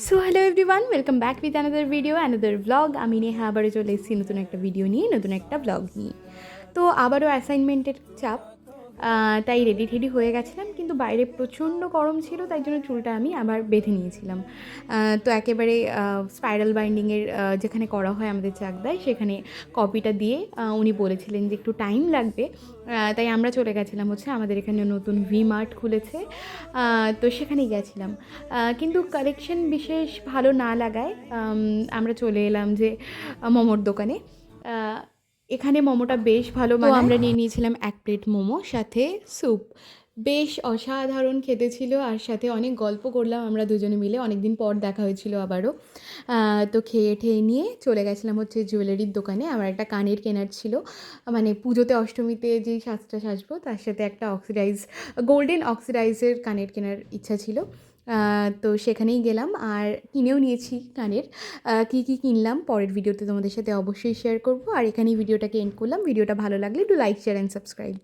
So hello everyone, welcome back with another video another blog. আমি নেহা আবারও চলে এসেছি নতুন একটা ভিডিও নিয়ে, নতুন একটা ব্লগ নিয়ে। তো আবারও অ্যাসাইনমেন্টের চাপ, তাই রেডি টেডি হয়ে গেছিলাম, কিন্তু বাইরে প্রচণ্ড গরম ছিল, তাই জন্য চুলটা আমি আবার বেঁধে নিয়েছিলাম। তো একেবারে স্পাইরাল বাইন্ডিংয়ের যেখানে করা হয় আমাদের চাকদায়, সেখানে কপিটা দিয়ে উনি বলেছিলেন যে একটু টাইম লাগবে, তাই আমরা চলে গেছিলাম হচ্ছে আমাদের এখানে নতুন ভি মার্ট খুলেছে, তো সেখানেই গেছিলাম। কিন্তু কালেকশন বিশেষ ভালো না লাগায় আমরা চলে এলাম যে মোমোর দোকানে। আহ, এখানে মোমোটা বেশ ভালো বানায়। তো আমরা নিয়ে নিয়েছিলাম 1 প্লেট মোমো, সাথে স্যুপ। বেশ অসাধারণ খেতে ছিল, আর সাথে অনেক গল্প করলাম আমরা দুজনে মিলে, অনেক দিন পর দেখা হয়েছিল আবারও। তো খেয়ে ঠেয়ে নিয়ে চলে গেছিলাম হচ্ছে জুয়েলারির দোকানে। আমার একটা কানের কেনার ছিল, মানে পুজোতে অষ্টমীতে যেই সাজটা সাজবো তার সাথে একটা গোল্ডেন অক্সিডাইজের কানের কেনার ইচ্ছা ছিল। তো সেখানেই গেলাম আর কিনেও নিয়েছি কানের। কী কী কিনলাম পরের ভিডিওতে তোমাদের সাথে অবশ্যই শেয়ার করব, আর এখানেই ভিডিওটাকে এন্ড করলাম। ভিডিওটা ভালো লাগলে একটু লাইক, শেয়ার অ্যান্ড সাবস্ক্রাইব।